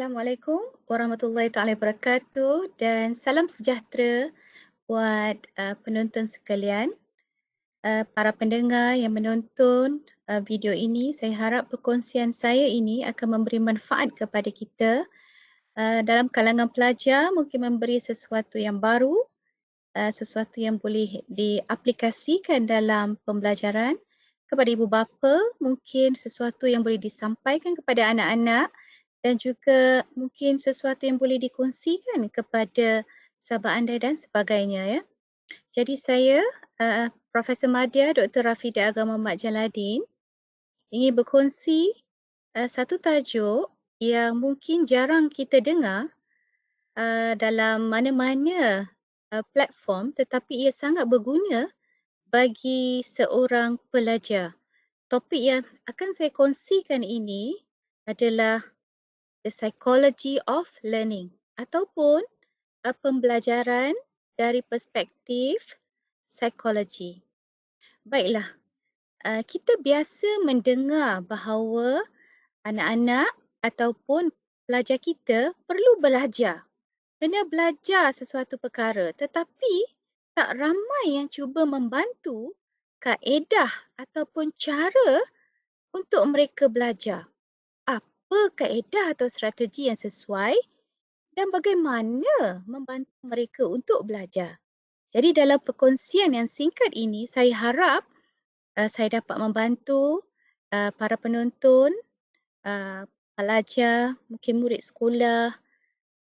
Assalamualaikum warahmatullahi taala wabarakatuh dan salam sejahtera buat penonton sekalian. Para pendengar yang menonton video ini, saya harap perkongsian saya ini akan memberi manfaat kepada kita. Dalam kalangan pelajar mungkin memberi sesuatu yang baru, sesuatu yang boleh diaplikasikan dalam pembelajaran. Kepada ibu bapa mungkin sesuatu yang boleh disampaikan kepada anak-anak dan juga mungkin sesuatu yang boleh dikongsikan kepada sahabat anda dan sebagainya ya. Jadi saya Profesor Madya Dr. Rafidah Agha Muhammad Jaladin ingin berkongsi satu tajuk yang mungkin jarang kita dengar dalam mana-mana platform, tetapi ia sangat berguna bagi seorang pelajar. Topik yang akan saya kongsikan ini adalah the psychology of learning ataupun pembelajaran dari perspektif psikologi. Baiklah, kita biasa mendengar bahawa anak-anak ataupun pelajar kita perlu belajar. Kena belajar sesuatu perkara, tetapi tak ramai yang cuba membantu kaedah ataupun cara untuk mereka belajar. Apa kaedah atau strategi yang sesuai dan bagaimana membantu mereka untuk belajar. Jadi dalam perkongsian yang singkat ini, saya harap saya dapat membantu para penonton, pelajar, mungkin murid sekolah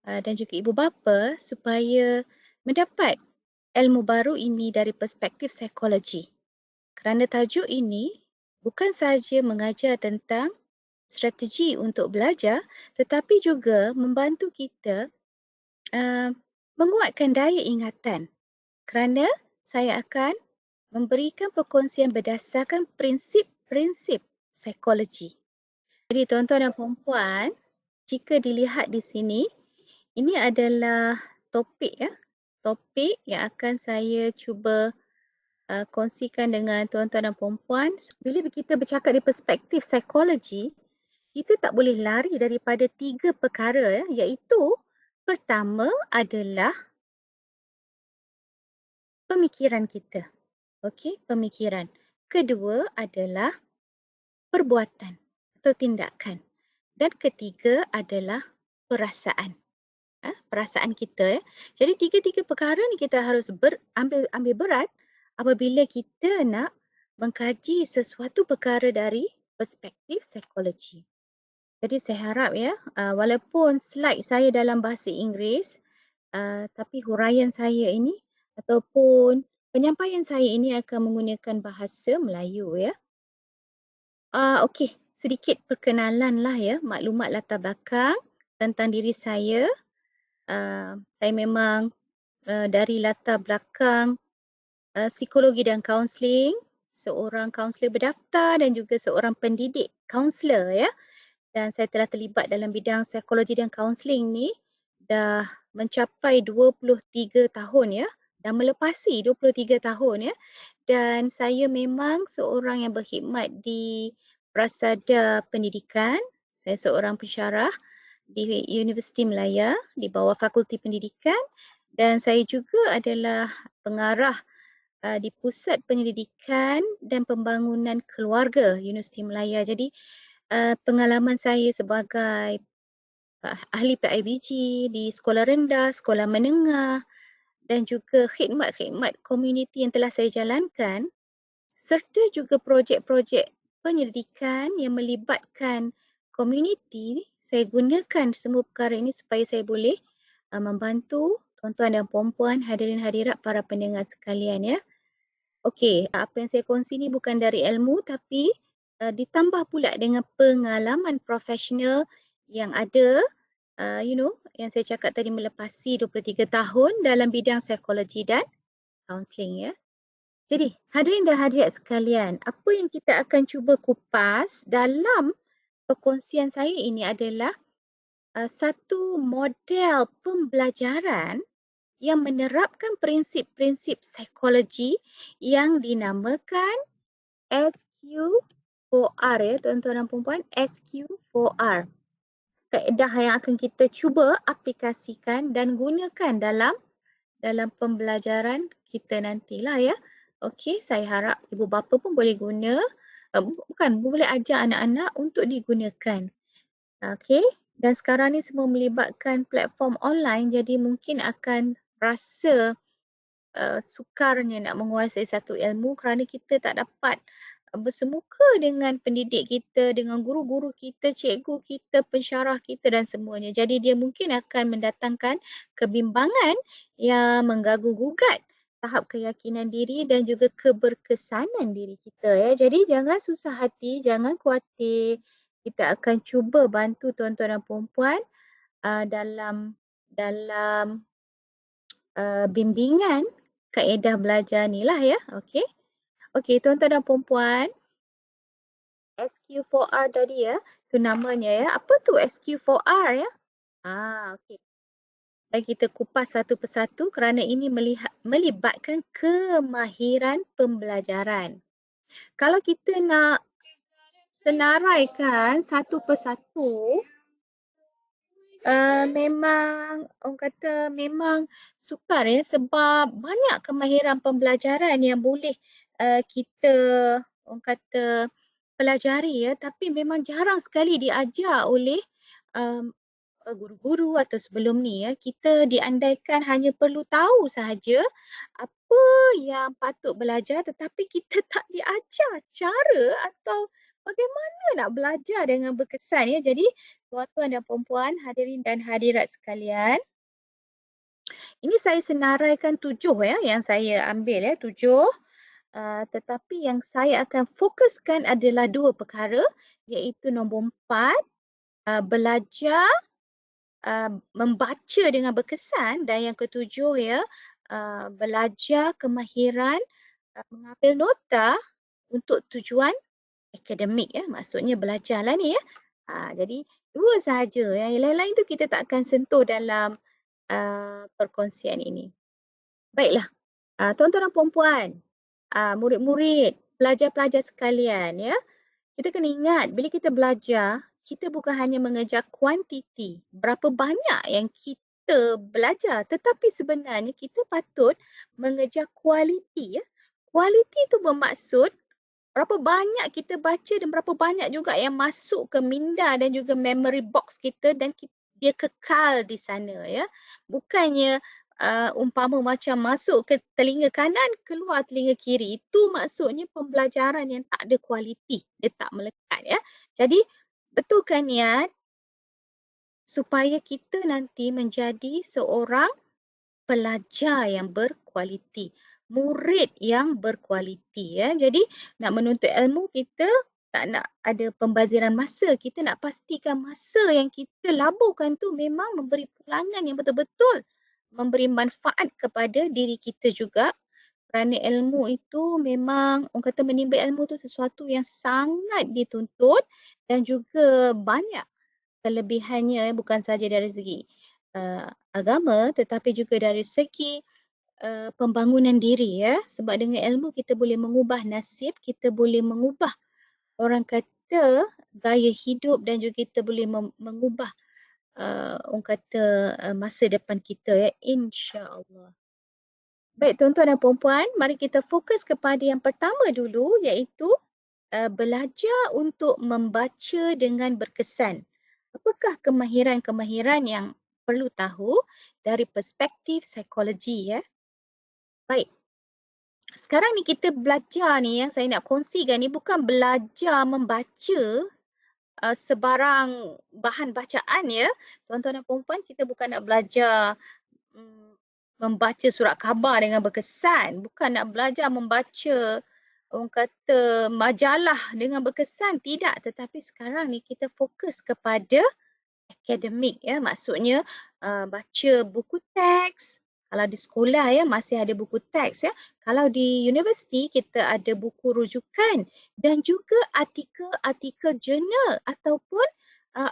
dan juga ibu bapa supaya mendapat ilmu baru ini dari perspektif psikologi. Kerana tajuk ini bukan sahaja mengajar tentang strategi untuk belajar, tetapi juga membantu kita uh, menguatkan daya ingatan. Kerana saya akan memberikan perkongsian berdasarkan prinsip-prinsip psikologi. Jadi tuan-tuan dan puan-puan, jika dilihat di sini, ini adalah topik ya. Topik yang akan saya cuba kongsikan dengan tuan-tuan dan puan-puan. Bila kita bercakap di perspektif psikologi, kita tak boleh lari daripada 3 perkara ya, iaitu pertama adalah pemikiran kita. Okey, pemikiran. Kedua adalah perbuatan atau tindakan. Dan ketiga adalah perasaan. Perasaan kita ya. Jadi tiga-tiga perkara ni kita harus ambil berat apabila kita nak mengkaji sesuatu perkara dari perspektif psikologi. Jadi saya harap ya, walaupun slide saya dalam bahasa Inggeris, tapi huraian saya ini ataupun penyampaian saya ini akan menggunakan bahasa Melayu ya. Okey, sedikit perkenalan lah ya, maklumat latar belakang tentang diri saya. Saya memang dari latar belakang psikologi dan kaunseling, seorang kaunselor berdaftar dan juga seorang pendidik kaunselor ya. Dan saya telah terlibat dalam bidang psikologi dan kaunseling ni dah mencapai 23 tahun ya, dan melepasi 23 tahun ya. Dan saya memang seorang yang berkhidmat di Prasada Pendidikan. Saya seorang pensyarah di Universiti Malaya di bawah Fakulti Pendidikan dan saya juga adalah pengarah di Pusat Penyelidikan dan Pembangunan Keluarga Universiti Malaya. Jadi pengalaman saya sebagai ahli PIBG di sekolah rendah, sekolah menengah dan juga khidmat-khidmat komuniti yang telah saya jalankan serta juga projek-projek penyelidikan yang melibatkan komuniti, saya gunakan semua perkara ini supaya saya boleh membantu tuan-tuan dan puan-puan, hadirin hadirat para pendengar sekalian ya. Okey, apa yang saya kongsi ni bukan dari ilmu tapi ditambah pula dengan pengalaman profesional yang ada, yang saya cakap tadi melepasi 23 tahun dalam bidang psikologi dan kaunseling ya. Jadi, hadirin dan hadirat sekalian, apa yang kita akan cuba kupas dalam perkongsian saya ini adalah satu model pembelajaran yang menerapkan prinsip-prinsip psikologi yang dinamakan SQ4R ya tuan-tuan dan puan-puan, SQ4R. kaedah yang akan kita cuba aplikasikan dan gunakan dalam pembelajaran kita nantilah ya. Okey, saya harap ibu bapa pun boleh guna, bukan, boleh ajar anak-anak untuk digunakan. Okey, dan sekarang ni semua melibatkan platform online, jadi mungkin akan rasa sukarnya nak menguasai satu ilmu kerana kita tak dapat bersemuka dengan pendidik kita, dengan guru-guru kita, cikgu kita, pensyarah kita dan semuanya. Jadi dia mungkin akan mendatangkan kebimbangan yang mengganggu-gugat tahap keyakinan diri dan juga keberkesanan diri kita ya. Jadi jangan susah hati, jangan khawatir. Kita akan cuba bantu tuan-tuan dan puan-puan dalam bimbingan kaedah belajar ni lah ya. Okey. Okey, tuan-tuan dan puan-puan, SQ4R tadi ya, tu namanya ya. Apa tu SQ4R ya? Okey. Baik, kita kupas satu persatu kerana ini melibatkan kemahiran pembelajaran. Kalau kita nak senaraikan satu persatu, memang orang kata memang sukar ya, sebab banyak kemahiran pembelajaran yang boleh kita orang kata pelajari ya, tapi memang jarang sekali diajar oleh um, guru-guru atau sebelum ni ya. Kita diandaikan hanya perlu tahu sahaja apa yang patut belajar, tetapi kita tak diajar cara atau bagaimana nak belajar dengan berkesan ya. Jadi tuan-tuan dan puan-puan, hadirin dan hadirat sekalian, ini saya senaraikan 7 ya yang saya ambil ya, 7. Tetapi yang saya akan fokuskan adalah 2 perkara, iaitu nombor 4, belajar membaca dengan berkesan, dan yang ketujuh ya, belajar kemahiran mengambil nota untuk tujuan akademik ya, maksudnya belajarlah ni ya. Jadi 2 sahaja, yang lain-lain tu kita tak akan sentuh dalam perkongsian ini. Baiklah, tuan-tuan dan puan-puan, murid-murid, pelajar-pelajar sekalian ya. Kita kena ingat, bila kita belajar, kita bukan hanya mengejar kuantiti, berapa banyak yang kita belajar, tetapi sebenarnya kita patut mengejar kualiti ya. Kualiti itu bermaksud berapa banyak kita baca dan berapa banyak juga yang masuk ke minda dan juga memory box kita, dan dia kekal di sana ya. Bukannya umpama macam masuk ke telinga kanan, keluar telinga kiri. Itu maksudnya pembelajaran yang tak ada kualiti, dia tak melekat ya. Jadi betulkan niat supaya kita nanti menjadi seorang pelajar yang berkualiti, murid yang berkualiti ya. Jadi nak menuntut ilmu, kita tak nak ada pembaziran masa. Kita nak pastikan masa yang kita laburkan tu memang memberi pulangan yang betul-betul memberi manfaat kepada diri kita juga. Kerana ilmu itu memang orang kata menimba ilmu tu sesuatu yang sangat dituntut dan juga banyak kelebihannya, bukan saja dari segi agama tetapi juga dari segi pembangunan diri ya. Sebab dengan ilmu kita boleh mengubah nasib, kita boleh mengubah orang kata gaya hidup, dan juga kita boleh mengubah orang kata masa depan kita ya, insya-Allah. Baik tuan-tuan dan puan-puan, mari kita fokus kepada yang pertama dulu, iaitu belajar untuk membaca dengan berkesan. Apakah kemahiran-kemahiran yang perlu tahu dari perspektif psikologi ya? Baik. Sekarang ni kita belajar ni, yang saya nak kongsikan ni bukan belajar membaca sebarang bahan bacaan ya. Tuan-tuan dan puan-puan, kita bukan nak belajar membaca surat khabar dengan berkesan. Bukan nak belajar membaca orang kata majalah dengan berkesan. Tidak. Tetapi sekarang ni kita fokus kepada akademik ya. Maksudnya baca buku teks. Kalau di sekolah ya masih ada buku teks ya. Kalau di universiti kita ada buku rujukan dan juga artikel-artikel jurnal ataupun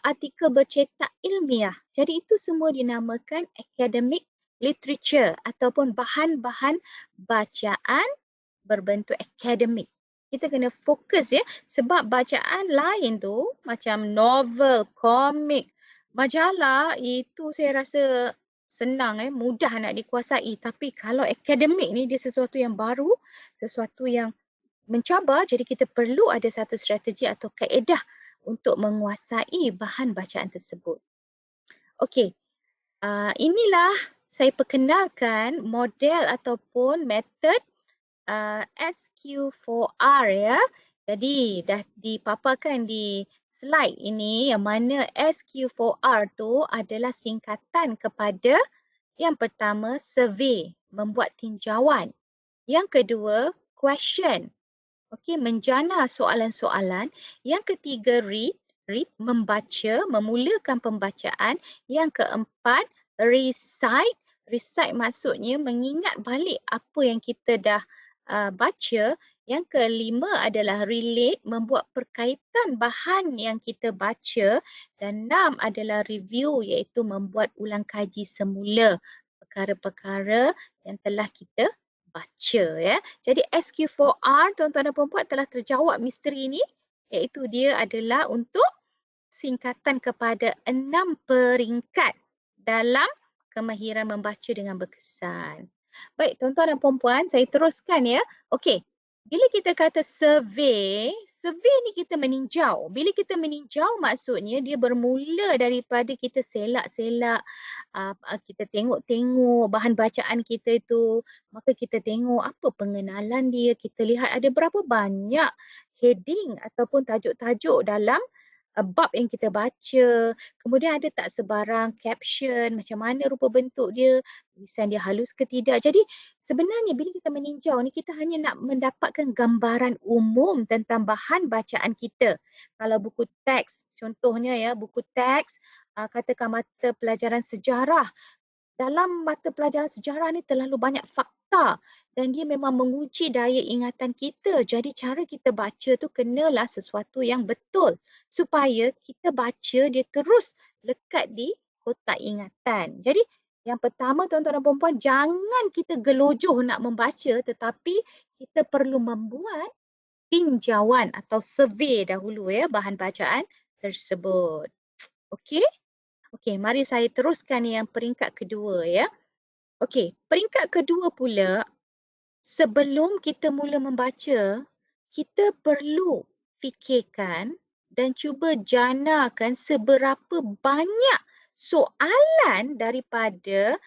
artikel bercetak ilmiah. Jadi itu semua dinamakan academic literature ataupun bahan-bahan bacaan berbentuk akademik. Kita kena fokus ya, sebab bacaan lain tu macam novel, komik, Majalah itu saya rasa senang mudah nak dikuasai. Tapi kalau akademik ni dia sesuatu yang baru, sesuatu yang mencabar, jadi kita perlu ada satu strategi atau kaedah untuk menguasai bahan bacaan tersebut. Okey, inilah saya perkenalkan model ataupun metod SQ4R ya. Jadi dah dipaparkan di slide ini yang mana SQ4R tu adalah singkatan kepada yang pertama survey, membuat tinjauan. Yang kedua question, okey, menjana soalan-soalan. Yang ketiga read, membaca, memulakan pembacaan. Yang keempat recite. Recite maksudnya mengingat balik apa yang kita dah baca. Yang kelima adalah relate, membuat perkaitan bahan yang kita baca. Dan enam adalah review, iaitu membuat ulang kaji semula perkara-perkara yang telah kita baca ya. Jadi SQ4R tuan-tuan dan puan-puan telah terjawab misteri ini, iaitu dia adalah untuk singkatan kepada 6 peringkat dalam kemahiran membaca dengan berkesan. Baik, tuan-tuan dan puan-puan, saya teruskan ya. Okey, bila kita kata survey, survey ni kita meninjau. Bila kita meninjau maksudnya dia bermula daripada kita selak-selak, kita tengok-tengok bahan bacaan kita itu, maka kita tengok apa pengenalan dia, kita lihat ada berapa banyak heading ataupun tajuk-tajuk dalam bab yang kita baca, kemudian ada tak sebarang caption, macam mana rupa bentuk dia, tulisan dia halus ke tidak. Jadi sebenarnya bila kita meninjau ni kita hanya nak mendapatkan gambaran umum tentang bahan bacaan kita. Kalau buku teks, contohnya ya, buku teks, katakan mata pelajaran sejarah. Dalam mata pelajaran sejarah ni terlalu banyak fakta dan dia memang menguji daya ingatan kita. Jadi cara kita baca tu kenalah sesuatu yang betul supaya kita baca dia terus lekat di kotak ingatan. Jadi yang pertama tuan-tuan dan puan-puan, jangan kita gelojoh nak membaca tetapi kita perlu membuat tinjauan atau survey dahulu ya bahan bacaan tersebut. Okey? Okey, mari saya teruskan yang peringkat kedua ya. Okey, peringkat kedua pula, sebelum kita mula membaca, kita perlu fikirkan dan cuba janakan seberapa banyak soalan daripada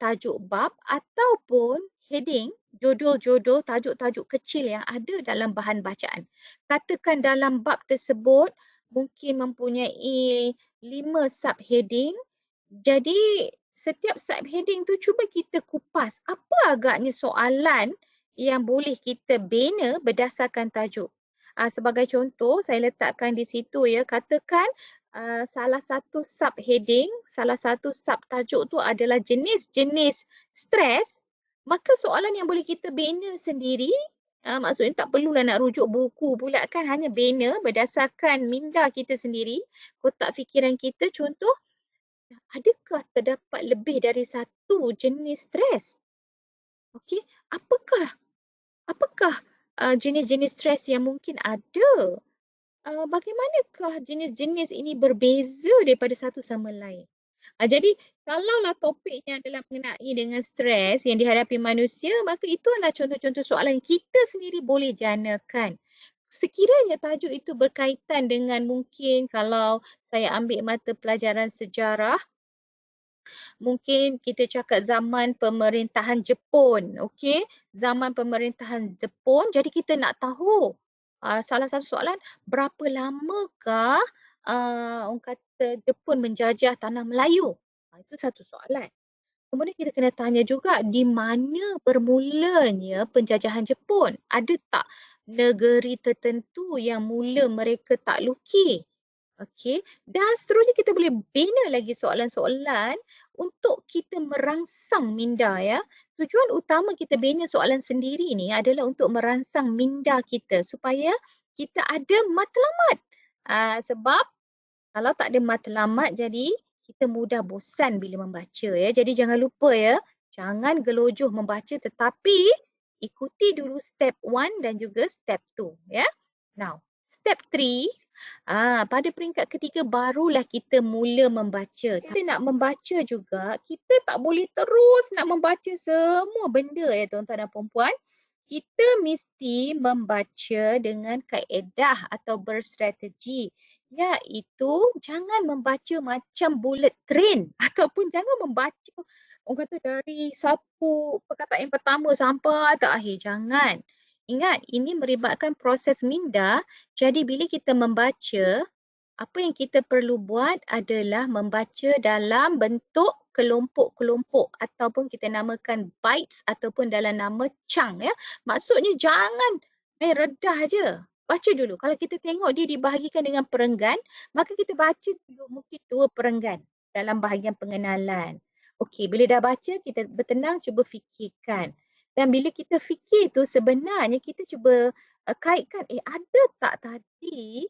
tajuk bab ataupun heading, judul-judul, tajuk-tajuk kecil yang ada dalam bahan bacaan. Katakan dalam bab tersebut mungkin mempunyai 5 subheading. Jadi setiap subheading tu cuba kita kupas apa agaknya soalan yang boleh kita bina berdasarkan tajuk. Sebagai contoh saya letakkan di situ ya, katakan salah satu subheading, salah satu subtajuk tu adalah jenis-jenis stres, maka soalan yang boleh kita bina sendiri, maksudnya tak perlulah nak rujuk buku pula kan, hanya bina berdasarkan minda kita sendiri, kotak fikiran kita. Contoh, adakah terdapat lebih dari satu jenis stres? Okey, apakah apakah jenis-jenis stres yang mungkin ada? Bagaimanakah jenis-jenis ini berbeza daripada satu sama lain? Jadi kalaulah topiknya adalah mengenai dengan stres yang dihadapi manusia, maka itu adalah contoh-contoh soalan kita sendiri boleh janakan. Sekiranya tajuk itu berkaitan dengan mungkin kalau saya ambil mata pelajaran sejarah, mungkin kita cakap zaman pemerintahan Jepun, okey? Zaman pemerintahan Jepun, jadi kita nak tahu salah satu soalan, berapa lamakah orang kata Jepun menjajah tanah Melayu? Itu satu soalan. Kemudian kita kena tanya juga di mana bermulanya penjajahan Jepun? Ada tak negeri tertentu yang mula mereka takluki? Okey, dan seterusnya kita boleh bina lagi soalan-soalan untuk kita merangsang minda ya. Tujuan utama kita bina soalan sendiri ni adalah untuk merangsang minda kita supaya kita ada matlamat. Sebab kalau tak ada matlamat jadi kita mudah bosan bila membaca ya. Jadi jangan lupa ya, jangan gelojoh membaca tetapi ikuti dulu step 1 dan juga step 2 ya. Now, step 3, Pada peringkat ketiga barulah kita mula membaca. Kita nak membaca juga, kita tak boleh terus nak membaca semua benda ya tuan-tuan dan puan-puan. Kita mesti membaca dengan kaedah atau berstrategi. Iaitu jangan membaca macam bullet train ataupun jangan membaca orang kata dari satu perkataan yang pertama sampai ke akhir. Jangan. Ingat, ini melibatkan proses minda. Jadi bila kita membaca, apa yang kita perlu buat adalah membaca dalam bentuk kelompok-kelompok ataupun kita namakan bites ataupun dalam nama chunk ya. Maksudnya jangan main redah je. Baca dulu. Kalau kita tengok dia dibahagikan dengan perenggan, maka kita baca dulu mungkin 2 perenggan dalam bahagian pengenalan. Okey, bila dah baca kita bertenang cuba fikirkan. Dan bila kita fikir tu sebenarnya kita cuba kaitkan ada tak tadi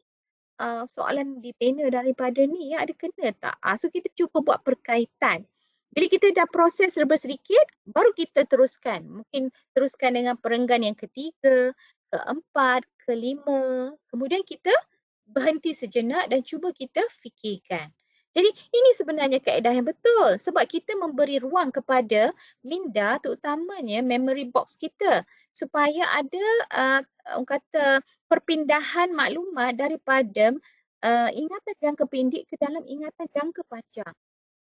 soalan dibina daripada ni ada kena tak? So kita cuba buat perkaitan. Bila kita dah proses serba sedikit, baru kita teruskan. Mungkin teruskan dengan perenggan yang ketiga, keempat, kelima. Kemudian kita berhenti sejenak dan cuba kita fikirkan. Jadi ini sebenarnya kaedah yang betul sebab kita memberi ruang kepada minda terutamanya memory box kita supaya ada orang kata perpindahan maklumat daripada ingatan jangka pendek ke dalam ingatan jangka panjang.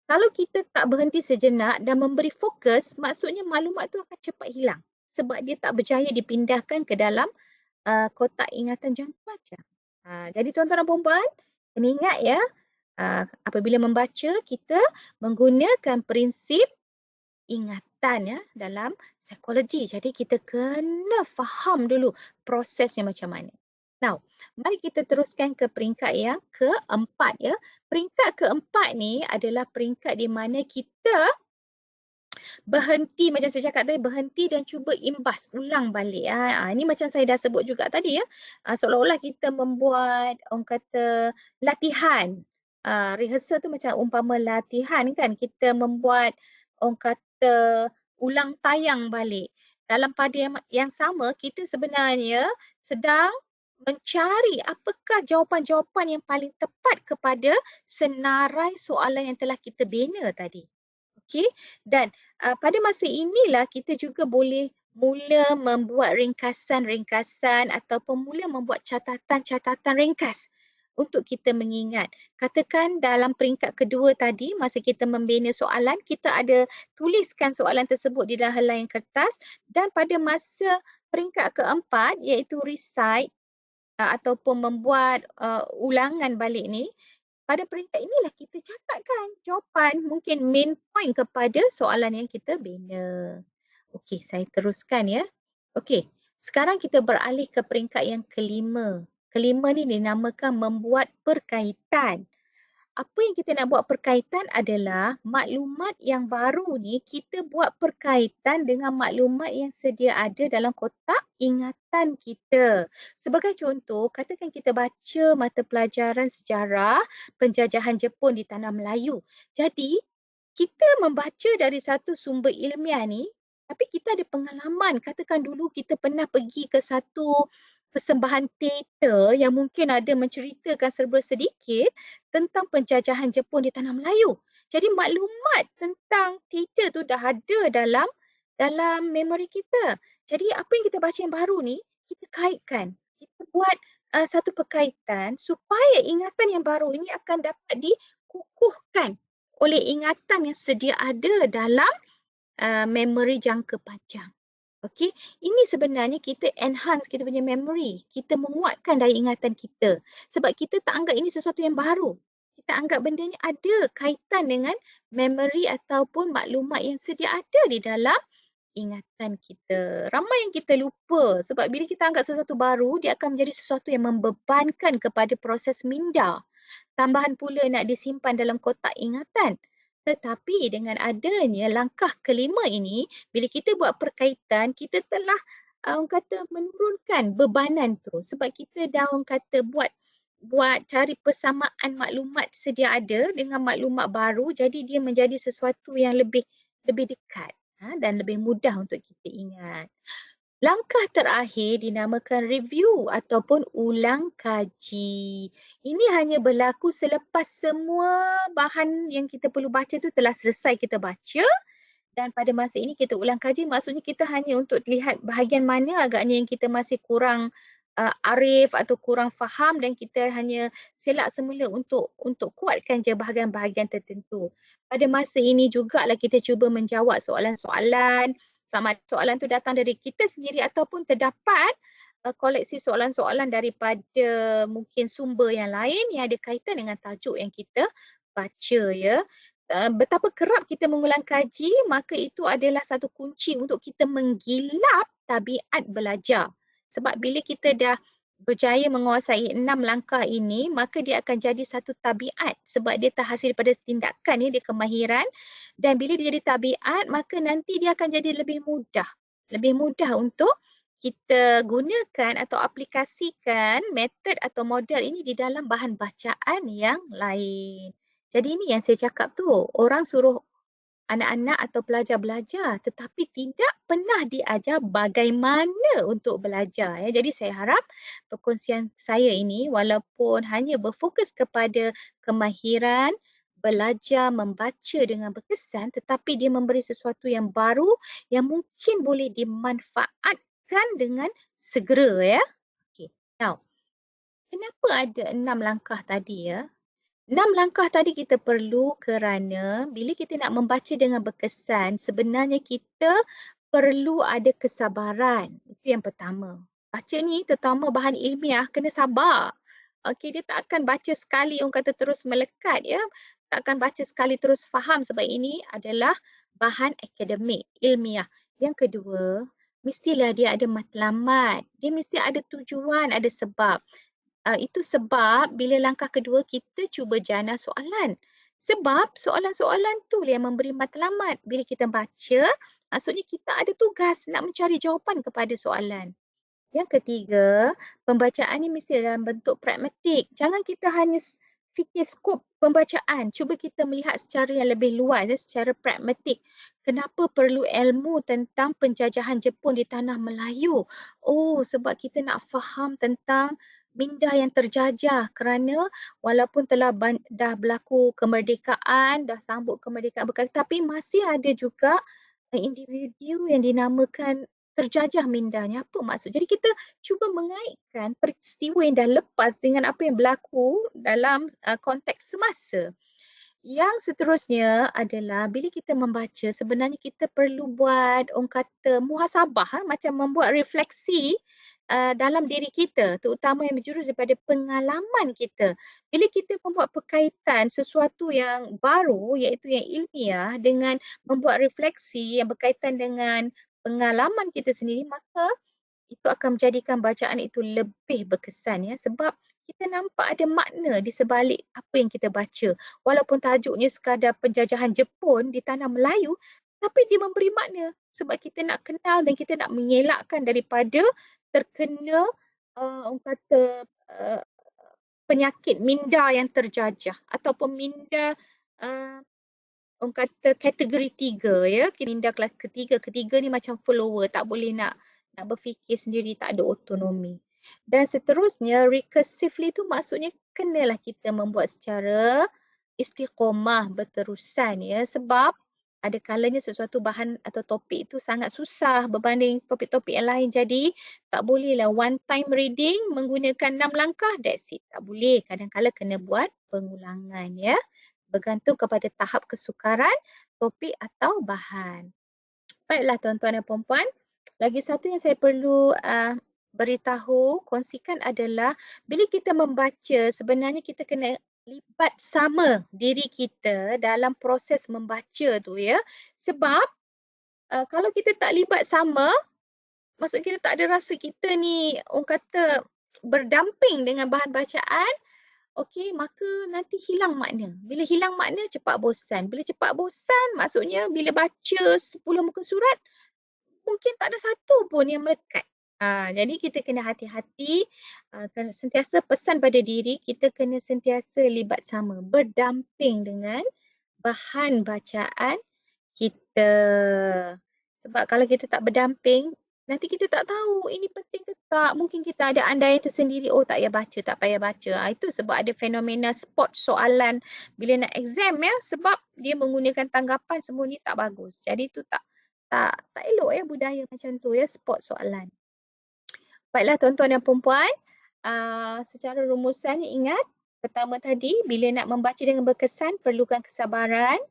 Kalau kita tak berhenti sejenak dan memberi fokus, maksudnya maklumat tu akan cepat hilang sebab dia tak berjaya dipindahkan ke dalam kotak ingatan jangka panjang. Jadi tuan-tuan dan puan-puan, kena ingat ya, apabila membaca kita menggunakan prinsip ingatan ya dalam psikologi. Jadi kita kena faham dulu prosesnya macam mana. Now, mari kita teruskan ke peringkat yang keempat ya. Peringkat keempat ni adalah peringkat di mana kita berhenti macam saya cakap tadi, berhenti dan cuba imbas ulang balik. Ini macam saya dah sebut juga tadi ya. Seolah-olah kita membuat orang kata latihan. Rehearsal tu macam umpama latihan kan. Kita membuat orang kata ulang tayang balik. Dalam pada yang sama, kita sebenarnya sedang mencari apakah jawapan-jawapan yang paling tepat kepada senarai soalan yang telah kita bina tadi. Okey, dan pada masa inilah kita juga boleh mula membuat ringkasan-ringkasan ataupun mula membuat catatan-catatan ringkas untuk kita mengingat. Katakan dalam peringkat kedua tadi, masa kita membina soalan, kita ada tuliskan soalan tersebut di dalam helaian kertas dan pada masa peringkat keempat iaitu recite ataupun membuat ulangan balik ni, pada peringkat inilah kita catatkan jawapan, mungkin main point kepada soalan yang kita bina. Okey, saya teruskan ya. Okey, sekarang kita beralih ke peringkat yang kelima. Kelima ni dinamakan membuat perkaitan. Apa yang kita nak buat perkaitan adalah maklumat yang baru ni kita buat perkaitan dengan maklumat yang sedia ada dalam kotak ingatan kita. Sebagai contoh, katakan kita baca mata pelajaran sejarah penjajahan Jepun di tanah Melayu. Jadi, kita membaca dari satu sumber ilmiah ni, tapi kita ada pengalaman. Katakan dulu kita pernah pergi ke satu persembahan teater yang mungkin ada menceritakan serba sedikit tentang penjajahan Jepun di tanah Melayu. Jadi maklumat tentang teater tu dah ada dalam memori kita. Jadi apa yang kita baca yang baru ni, kita kaitkan. Kita buat satu perkaitan supaya ingatan yang baru ini akan dapat dikukuhkan oleh ingatan yang sedia ada dalam memori jangka panjang. Okey, ini sebenarnya kita enhance kita punya memory. Kita menguatkan daya ingatan kita. Sebab kita tak anggap ini sesuatu yang baru. Kita anggap benda ni ada kaitan dengan memory ataupun maklumat yang sedia ada di dalam ingatan kita. Ramai yang kita lupa sebab bila kita anggap sesuatu baru, dia akan menjadi sesuatu yang membebankan kepada proses minda. Tambahan pula nak disimpan dalam kotak ingatan. Tetapi dengan adanya langkah kelima ini, bila kita buat perkaitan, kita telah orang kata menurunkan bebanan tu sebab kita dah orang kata buat cari persamaan maklumat sedia ada dengan maklumat baru, jadi dia menjadi sesuatu yang lebih dekat dan lebih mudah untuk kita ingat. Langkah terakhir dinamakan review ataupun ulang kaji. Ini hanya berlaku selepas semua bahan yang kita perlu baca tu telah selesai kita baca. Dan pada masa ini kita ulang kaji, maksudnya kita hanya untuk lihat bahagian mana agaknya yang kita masih kurang arif atau kurang faham, dan kita hanya selak semula untuk kuatkan je bahagian-bahagian tertentu. Pada masa ini jugalah kita cuba menjawab soalan-soalan, sama ada soalan tu datang dari kita sendiri ataupun terdapat koleksi soalan-soalan daripada mungkin sumber yang lain yang ada kaitan dengan tajuk yang kita baca, ya. Betapa kerap kita mengulang kaji, maka itu adalah satu kunci untuk kita menggilap tabiat belajar. Sebab bila kita dah berjaya menguasai 6 langkah ini, maka dia akan jadi satu tabiat sebab dia terhasil pada tindakan ya, dia kemahiran, dan bila dia jadi tabiat, maka nanti dia akan jadi lebih mudah. Lebih mudah untuk kita gunakan atau aplikasikan metod atau model ini di dalam bahan bacaan yang lain. Jadi ini yang saya cakap tu, orang suruh anak-anak atau pelajar belajar tetapi tidak pernah diajar bagaimana untuk belajar, ya. Jadi saya harap perkongsian saya ini walaupun hanya berfokus kepada kemahiran belajar membaca dengan berkesan, tetapi dia memberi sesuatu yang baru yang mungkin boleh dimanfaatkan dengan segera, ya. Okey. Now, kenapa ada 6 langkah tadi, ya? 6 langkah tadi kita perlu kerana bila kita nak membaca dengan berkesan, sebenarnya kita perlu ada kesabaran. Itu yang pertama. Baca ni terutama bahan ilmiah kena sabar. Okey, dia tak akan baca sekali orang kata terus melekat, ya. Tak akan baca sekali terus faham sebab ini adalah bahan akademik, ilmiah. Yang kedua, mestilah dia ada matlamat. Dia mesti ada tujuan, ada sebab. Itu sebab bila langkah kedua kita cuba jana soalan. Sebab soalan-soalan tu yang memberi matlamat. Bila kita baca, maksudnya kita ada tugas nak mencari jawapan kepada soalan. Yang ketiga, pembacaan ni mesti dalam bentuk pragmatik. Jangan kita hanya fikir skop pembacaan. Cuba kita melihat secara yang lebih luas, secara pragmatik. Kenapa perlu ilmu tentang penjajahan Jepun di tanah Melayu? Oh, sebab kita nak faham tentang minda yang terjajah kerana walaupun dah berlaku kemerdekaan, dah sambut kemerdekaan berkali, tapi masih ada juga individu yang dinamakan terjajah mindanya. Apa maksud? Jadi kita cuba mengaitkan peristiwa yang dah lepas dengan apa yang berlaku dalam konteks semasa. Yang seterusnya adalah bila kita membaca, sebenarnya kita perlu buat orang kata muhasabah, macam membuat refleksi dalam diri kita, terutama yang berjurus daripada pengalaman kita. Bila kita membuat perkaitan sesuatu yang baru iaitu yang ilmiah dengan membuat refleksi yang berkaitan dengan pengalaman kita sendiri, maka itu akan menjadikan bacaan itu lebih berkesan, ya, sebab kita nampak ada makna di sebalik apa yang kita baca. Walaupun tajuknya sekadar penjajahan Jepun di tanah Melayu, tapi dia memberi makna sebab kita nak kenal dan kita nak mengelakkan daripada terkena orang kata uh, penyakit minda yang terjajah ataupun minda uh, orang kata kategori 3, ya. Minda kelas ketiga. Ketiga ni macam follower, tak boleh nak berfikir sendiri, tak ada autonomi. Dan seterusnya recursively tu maksudnya kenalah kita membuat secara istiqomah berterusan, ya, sebab ada kalanya sesuatu bahan atau topik itu sangat susah berbanding topik-topik yang lain. Jadi tak bolehlah one time reading menggunakan 6 langkah, that's it. Tak boleh. Kadang-kadang kena buat pengulangan, ya. Bergantung kepada tahap kesukaran topik atau bahan. Baiklah tuan-tuan dan puan-puan, lagi satu yang saya perlu beritahu, kongsikan adalah bila kita membaca, sebenarnya kita kena libat sama diri kita dalam proses membaca tu, ya. Sebab kalau kita tak libat sama, maksud kita tak ada rasa kita ni orang kata berdamping dengan bahan bacaan, okey, maka nanti hilang makna. Bila hilang makna, cepat bosan. Bila cepat bosan, maksudnya bila baca 10 muka surat, mungkin tak ada satu pun yang melekat. Jadi kita kena hati-hati, kena sentiasa pesan pada diri, kita kena sentiasa libat sama, berdamping dengan bahan bacaan kita. Sebab kalau kita tak berdamping, Nanti kita tak tahu ini penting ke tak. Mungkin kita ada andaian tersendiri, oh tak payah baca, tak payah baca. Itu sebab ada fenomena spot soalan bila nak exam ya, sebab dia menggunakan tanggapan semua ni tak bagus. Jadi tu tak elok ya budaya macam tu ya, spot soalan. Baiklah tuan-tuan dan puan-puan, secara rumusannya ingat, pertama tadi bila nak membaca dengan berkesan perlukan kesabaran.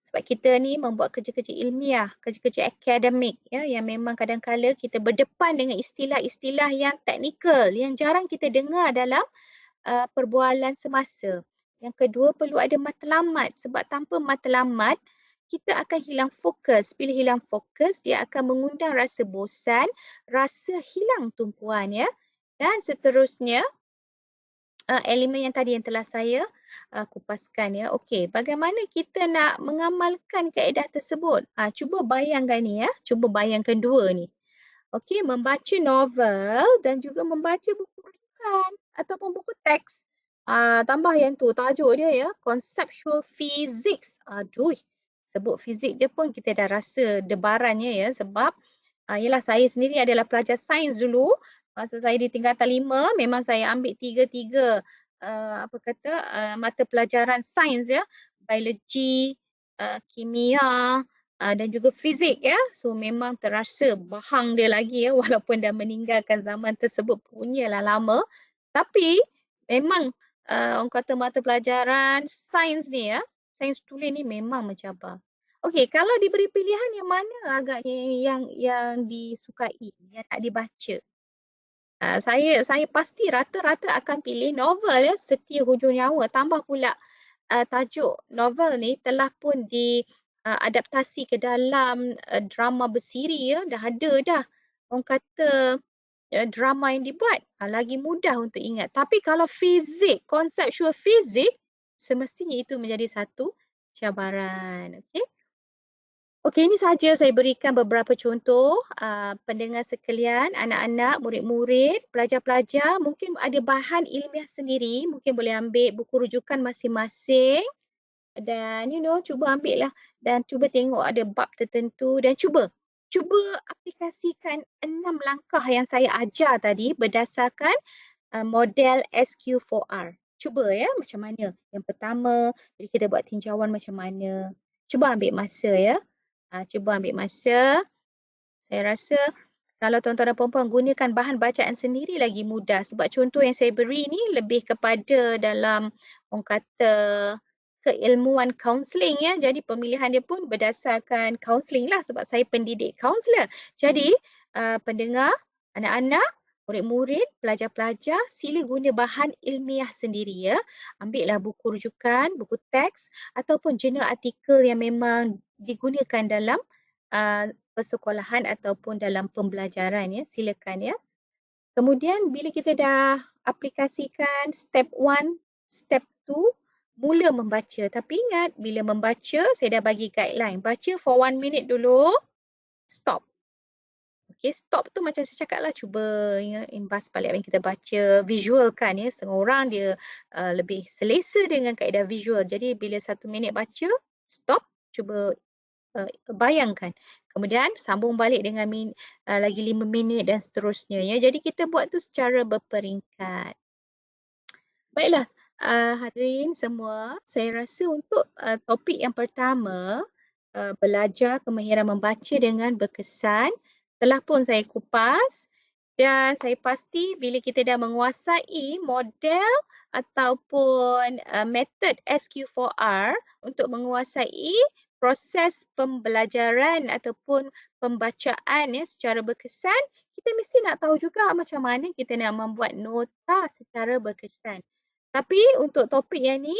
Sebab kita ni membuat kerja-kerja ilmiah, kerja-kerja akademik ya, yang memang kadang-kala kita berdepan dengan istilah-istilah yang teknikal yang jarang kita dengar dalam perbualan semasa. Yang kedua perlu ada matlamat sebab tanpa matlamat kita akan hilang fokus. Bila hilang fokus dia akan mengundang rasa bosan, rasa hilang tumpuan ya. Dan seterusnya elemen yang tadi yang telah saya kupaskan ya. Okey, bagaimana kita nak mengamalkan kaedah tersebut? Cuba bayangkan ni ya, cuba bayangkan dua ni. Okey, membaca novel dan juga membaca buku rujukan ataupun buku teks. Tambah yang tu tajuk dia ya, Conceptual Physics. Aduh, sebut fizik je pun kita dah rasa debarannya ya sebab yalah saya sendiri adalah pelajar sains dulu. Masa saya di tingkatan 5 memang saya ambil tiga-tiga mata pelajaran sains ya, biologi, kimia, dan juga fizik ya. So memang terasa bahang dia lagi ya walaupun dah meninggalkan zaman tersebut punyalah lama. Tapi memang orang kata mata pelajaran sains ni ya, sains tulis ni memang mencabar. Okey, kalau diberi pilihan yang mana agaknya yang disukai, yang nak dibaca? Saya pasti rata-rata akan pilih novel ya, Setia Hujung Nyawa. Tambah pula tajuk novel ni telah pun diadaptasi ke dalam drama bersiri ya, dah ada dah. Orang kata drama yang dibuat lagi mudah untuk ingat. Tapi kalau fizik, conceptual fizik, semestinya itu menjadi satu cabaran. Okey. Okey, ini sahaja saya berikan beberapa contoh pendengar sekalian, anak-anak, murid-murid, pelajar-pelajar mungkin ada bahan ilmiah sendiri, mungkin boleh ambil buku rujukan masing-masing dan cuba ambil lah dan cuba tengok ada bab tertentu dan cuba aplikasikan 6 langkah yang saya ajar tadi berdasarkan model SQ4R. Cuba ya macam mana. Yang pertama, bila kita buat tinjauan macam mana. Cuba ambil masa ya. Cuba ambil masa. Saya rasa kalau tuan-tuan dan puan-puan gunakan bahan bacaan sendiri lagi mudah. Sebab contoh yang saya beri ni lebih kepada dalam orang kata keilmuan kaunseling ya. Jadi pemilihan dia pun berdasarkan kaunseling lah sebab saya pendidik kaunselor. Jadi pendengar, anak-anak, murid-murid, pelajar-pelajar sila guna bahan ilmiah sendiri ya. Ambillah buku rujukan, buku teks ataupun jurnal artikel yang memang digunakan dalam persekolahan ataupun dalam pembelajaran ya, silakan ya. Kemudian bila kita dah aplikasikan step 1, step 2, mula membaca. Tapi ingat bila membaca saya dah bagi guideline. Baca for 1 minute dulu, stop. Okey, stop tu macam saya cakap lah, cuba imbas balik apa yang kita baca, visualkan ya. Setengah orang dia lebih selesa dengan kaedah visual. Jadi bila 1 minit baca, stop, cuba bayangkan. Kemudian sambung balik dengan lagi 5 minit dan seterusnya ya. Jadi kita buat tu secara berperingkat. Baiklah, hadirin semua, saya rasa untuk topik yang pertama, belajar kemahiran membaca dengan berkesan, telah pun saya kupas dan saya pasti bila kita dah menguasai model ataupun metod SQ4R untuk menguasai proses pembelajaran ataupun pembacaan ya secara berkesan, kita mesti nak tahu juga macam mana kita nak membuat nota secara berkesan. Tapi untuk topik yang ni,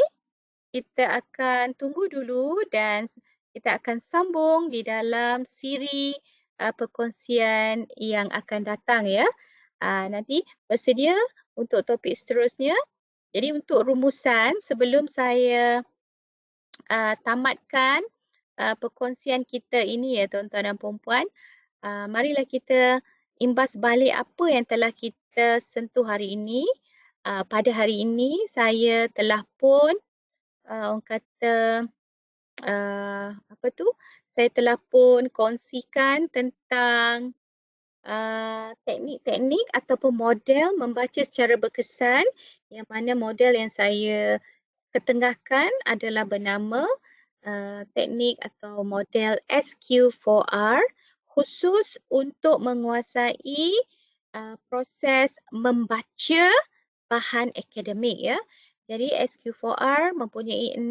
kita akan tunggu dulu dan kita akan sambung di dalam siri perkongsian yang akan datang ya. Nanti bersedia untuk topik seterusnya. Jadi untuk rumusan sebelum saya tamatkan perkongsian kita ini ya tuan-tuan dan puan-puan, marilah kita imbas balik apa yang telah kita sentuh hari ini. Pada hari ini saya telah pun orang kata apa tu? Saya telah pun kongsikan tentang teknik-teknik ataupun model membaca secara berkesan, yang mana model yang saya ketengahkan adalah bernama teknik atau model SQ4R, khusus untuk menguasai proses membaca bahan akademik ya. Jadi SQ4R mempunyai 6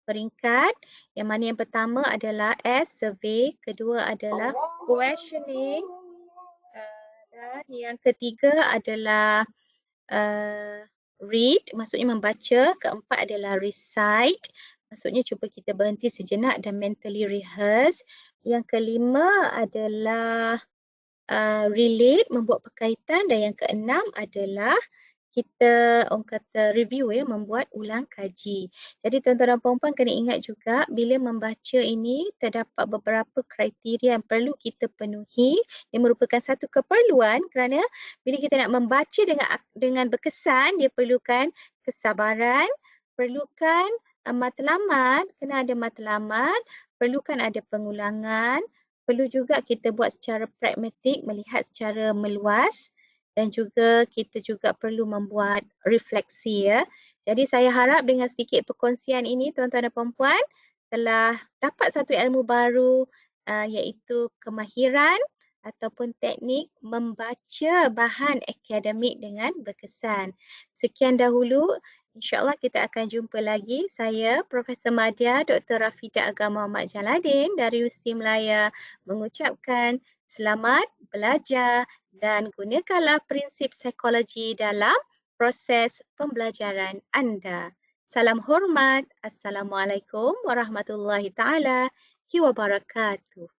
peringkat, yang mana yang pertama adalah S, survey, kedua adalah questioning, dan yang ketiga adalah uh, read, maksudnya membaca. Keempat adalah recite, maksudnya cuba kita berhenti sejenak dan mentally rehearse. Yang kelima adalah relate, membuat perkaitan. Dan yang keenam adalah kita orang kata review ya, membuat ulang kaji. Jadi tuan-tuan dan puan-puan kena ingat juga bila membaca ini terdapat beberapa kriteria yang perlu kita penuhi, yang merupakan satu keperluan kerana bila kita nak membaca dengan berkesan, dia perlukan kesabaran, perlukan matlamat, kena ada matlamat, perlukan ada pengulangan, perlu juga kita buat secara pragmatik, melihat secara meluas, dan juga kita juga perlu membuat refleksi ya. Jadi saya harap dengan sedikit perkongsian ini tuan-tuan dan puan-puan telah dapat satu ilmu baru, iaitu kemahiran ataupun teknik membaca bahan akademik dengan berkesan. Sekian dahulu. InsyaAllah kita akan jumpa lagi. Saya Profesor Madya Dr. Rafidah Agama Muhammad Jaladin dari Universiti Melaya mengucapkan selamat belajar dan gunakanlah prinsip psikologi dalam proses pembelajaran anda. Salam hormat. Assalamualaikum warahmatullahi taala wabarakatuh.